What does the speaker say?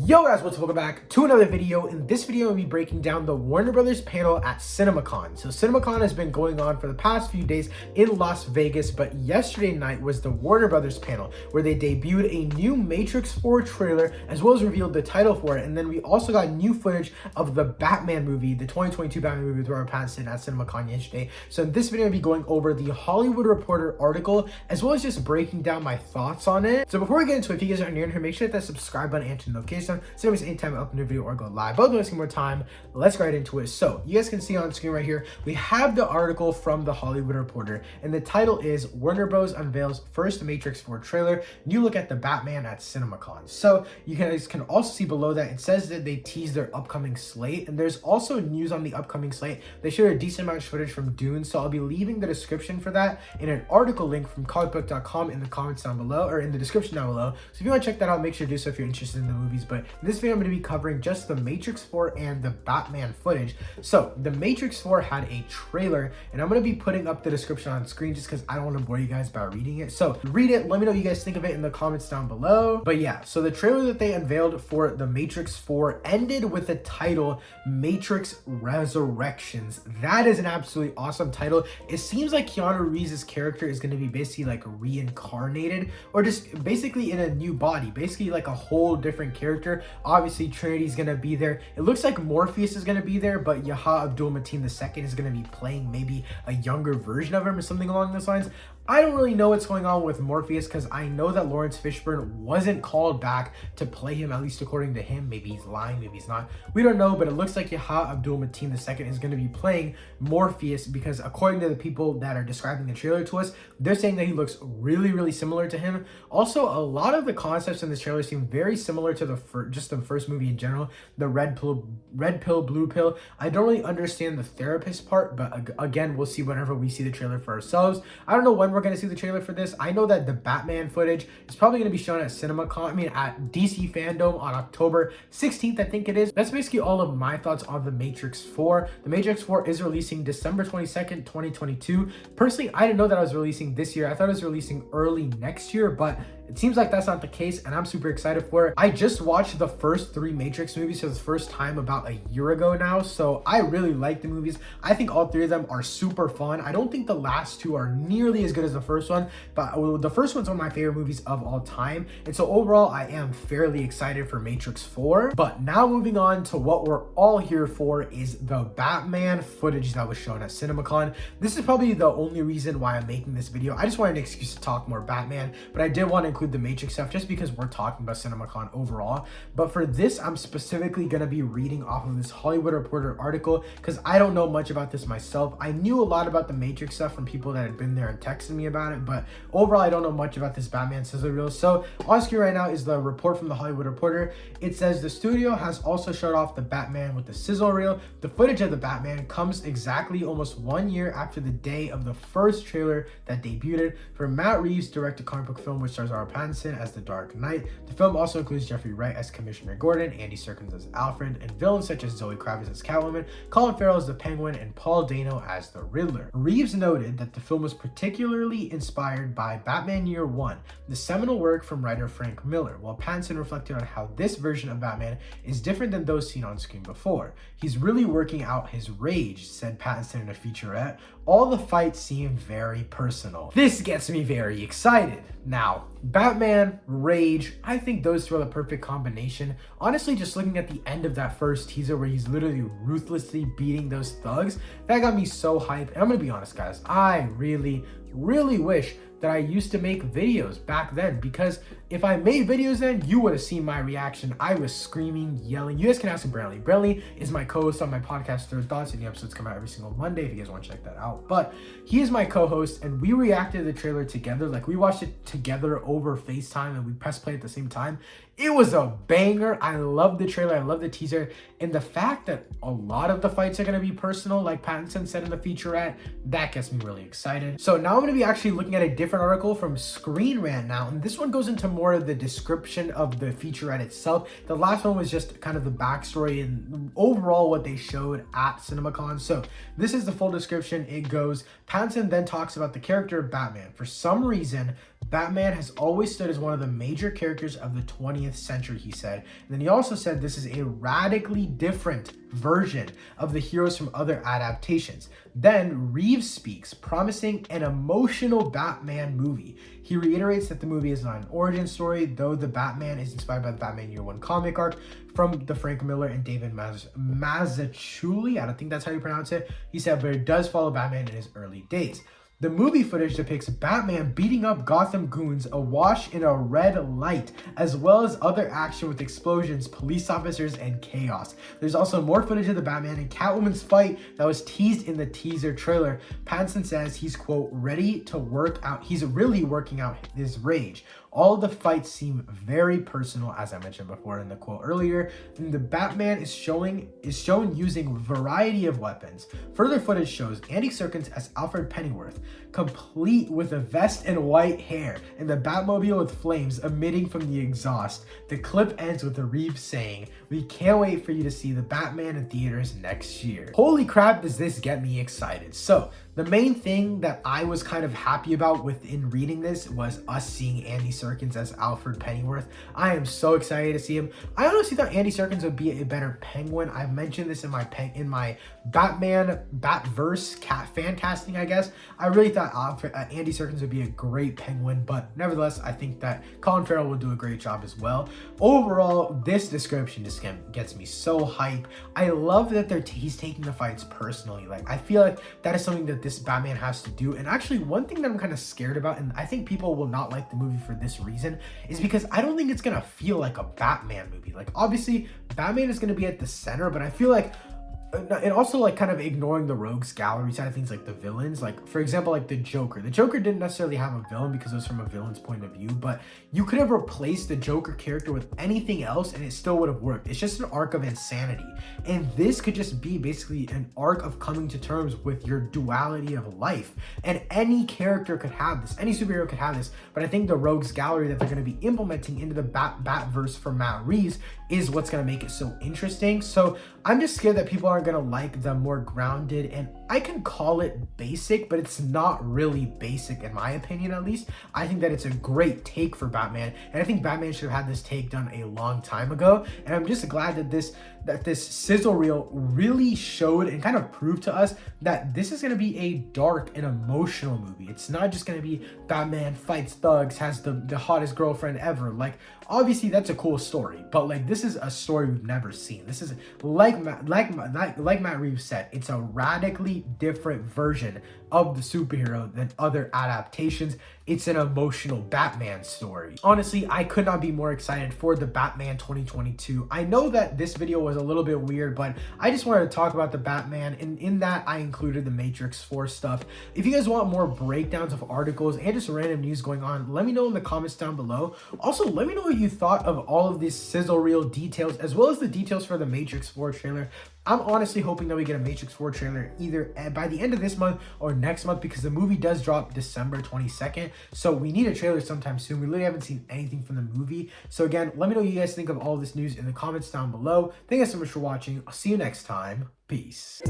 Yo guys, what's up? Welcome back to another video. In this video, I'll be breaking down the Warner Brothers panel at CinemaCon. So CinemaCon has been going on for the past few days in Las Vegas, but yesterday night was the Warner Brothers panel where they debuted a new Matrix 4 trailer as well as revealed the title for it. And then we also got new footage of the Batman movie, the 2022 Batman movie with Robert Pattinson at CinemaCon yesterday. So in this video, I'll be going over the Hollywood Reporter article as well as just breaking down my thoughts on it. So before we get into it, if you guys are new here, make sure to hit that subscribe button and turn notifications on so anyways, anytime I upload a new video or go live. But wasting more time, let's get right into it. So you guys can see on screen right here, we have the article from the Hollywood Reporter, and the title is Warner Bros. Unveils first Matrix 4 trailer, new look at the Batman at CinemaCon. So you guys can also see below that it says that they teased their upcoming slate, and there's also news on the upcoming slate. They showed a decent amount of footage from Dune, so I'll be leaving the description for that in an article link from comicbook.com in the comments down below, or in the description down below. So if you want to check that out, make sure to do so if you're interested in the movies. But in this video, I'm going to be covering just the Matrix 4 and the Batman footage. So the Matrix 4 had a trailer, and I'm going to be putting up the description on screen just because I don't want to bore you guys by reading it. So read it, let me know what you guys think of it in the comments down below. But yeah, so the trailer that they unveiled for the Matrix 4 ended with the title Matrix Resurrections. That is an absolutely awesome title. It seems like Keanu Reeves' character is going to be basically like reincarnated, or just basically in a new body, basically like a whole different character. Obviously Trinity's gonna be there. It looks like Morpheus is gonna be there, but Yahya Abdul-Mateen II is gonna be playing maybe a younger version of him or something along those lines. I don't really know what's going on with Morpheus because I know that Lawrence Fishburne wasn't called back to play him, at least according to him. Maybe he's lying, maybe he's not. We don't know, but it looks like Yahya Abdul-Mateen II is going to be playing Morpheus because according to the people that are describing the trailer to us, they're saying that he looks really, really similar to him. Also, a lot of the concepts in this trailer seem very similar to the first movie in general, the red pill, blue pill. I don't really understand the therapist part, but again, we'll see whenever we see the trailer for ourselves. I don't know when we're going to see the trailer for this. I know that the Batman footage is probably going to be shown at CinemaCon, at DC Fandom on October 16th, I think it is. That's basically all of my thoughts on the Matrix 4. The Matrix 4 is releasing December 22nd, 2022. Personally, I didn't know that I was releasing this year. I thought it was releasing early next year, but it seems like that's not the case, and I'm super excited for it. I just watched the first 3 Matrix movies for the first time about a year ago now, so I really like the movies. I think all 3 of them are super fun. I don't think the last 2 are nearly as good as the first one, but the first one's one of my favorite movies of all time, and so overall, I am fairly excited for Matrix 4. But now moving on to what we're all here for is the Batman footage that was shown at CinemaCon. This is probably the only reason why I'm making this video. I just wanted an excuse to talk more Batman, but I did want to include the Matrix stuff just because we're talking about CinemaCon overall. But for this, I'm specifically going to be reading off of this Hollywood Reporter article because I don't know much about this myself. I knew a lot about the Matrix stuff from people that had been there and texted me about it, but overall I don't know much about this Batman sizzle reel. So on screen right now is the report from the Hollywood Reporter. It says the studio has also showed off the Batman with the sizzle reel. The footage of the Batman comes exactly almost 1 year after the day of the first trailer that debuted. For Matt Reeves' directed comic book film which stars Robert Pattinson as the Dark Knight. The film also includes Jeffrey Wright as Commissioner Gordon, Andy Serkis as Alfred, and villains such as Zoe Kravitz as Catwoman, Colin Farrell as the Penguin, and Paul Dano as the Riddler. Reeves noted that the film was particularly inspired by Batman Year One, the seminal work from writer Frank Miller, while Pattinson reflected on how this version of Batman is different than those seen on screen before. He's really working out his rage, said Pattinson in a featurette. All the fights seem very personal. This gets me very excited. Now, Batman, rage, I think those 2 are the perfect combination. Honestly, just looking at the end of that first teaser where he's literally ruthlessly beating those thugs, that got me so hyped. And I'm gonna be honest, guys, I really wish that I used to make videos back then, because if I made videos then, you would have seen my reaction. I was screaming, yelling. You guys can ask Brantley. Brantley is my co-host on my podcast, Third Thoughts, and the episodes come out every single Monday if you guys want to check that out. But he is my co-host, and we reacted to the trailer together. Like, we watched it together over FaceTime, and we press play at the same time. It was a banger. I love the trailer. I love the teaser. And the fact that a lot of the fights are going to be personal, like Pattinson said in the featurette, that gets me really excited. So now I'm going to be actually looking at a different article from Screen Rant now. And this one goes into more of the description of the featurette itself. The last one was just kind of the backstory and overall what they showed at CinemaCon. So this is the full description. It goes, Pattinson then talks about the character of Batman. For some reason, Batman has always stood as one of the major characters of the 20th century, he said. And then he also said this is a radically different version of the heroes from other adaptations. Then Reeves speaks, promising an emotional Batman movie. He reiterates that the movie is not an origin story, though the Batman is inspired by the Batman Year One comic arc from the Frank Miller and David Mazzucchelli. I don't think that's how you pronounce it. He said, but it does follow Batman in his early days. The movie footage depicts Batman beating up Gotham goons awash in a red light, as well as other action with explosions, police officers, and chaos. There's also more footage of the Batman and Catwoman's fight that was teased in the teaser trailer. Pattinson says he's, quote, ready to work out. He's really working out his rage. All of the fights seem very personal, as I mentioned before in the quote earlier. And the Batman is shown using a variety of weapons. Further footage shows Andy Serkis as Alfred Pennyworth, complete with a vest and white hair, and the Batmobile with flames emitting from the exhaust. The clip ends with the Reeves saying, "We can't wait for you to see the Batman in theaters next year." Holy crap, does this get me excited. So the main thing that I was kind of happy about within reading this was us seeing Andy Serkis as Alfred Pennyworth. I am so excited to see him. I honestly thought Andy Serkis would be a better Penguin. I've mentioned this in my Batman Batverse fan casting, I guess. I really thought Andy Serkis would be a great Penguin, but nevertheless, I think that Colin Farrell will do a great job as well. Overall, this description just gets me so hype. I love that he's taking the fights personally. Like, I feel like that is something that this Batman has to do. And actually, one thing that I'm kind of scared about, and I think people will not like the movie for this reason, is because I don't think it's gonna feel like a Batman movie. Like, obviously Batman is gonna be at the center, but I feel like, and also like kind of ignoring the rogues gallery side of things, like the villains, like for example, like the Joker didn't necessarily have a villain because it was from a villain's point of view, but you could have replaced the Joker character with anything else and it still would have worked. It's just an arc of insanity, and this could just be basically an arc of coming to terms with your duality of life. And any character could have this, any superhero could have this, but I think the rogues gallery that they're going to be implementing into the Batverse for Matt Reeves is what's going to make it so interesting. So I'm just scared that people aren't going to like the more grounded, and I can call it basic, but it's not really basic in my opinion. At least I think that it's a great take for Batman, and I think Batman should have had this take done a long time ago. And I'm just glad that this sizzle reel really showed and kind of proved to us that this is going to be a dark and emotional movie. It's not just going to be Batman fights thugs, has the hottest girlfriend ever. Like, obviously that's a cool story, but like, this is a story we've never seen. This is like Matt Reeves said, it's a radically different version of the superhero than other adaptations. It's an emotional Batman story. Honestly, I could not be more excited for the Batman 2022. I know that this video was a little bit weird, but I just wanted to talk about the Batman, and in that I included the Matrix 4 stuff. If you guys want more breakdowns of articles and just random news going on, let me know in the comments down below. Also, let me know what you thought of all of these sizzle reel details, as well as the details for the Matrix 4 trailer. I'm honestly hoping that we get a Matrix 4 trailer either by the end of this month or next month, because the movie does drop December 22nd. So we need a trailer sometime soon. We literally haven't seen anything from the movie. So again, let me know what you guys think of all this news in the comments down below. Thank you guys so much for watching. I'll see you next time. Peace.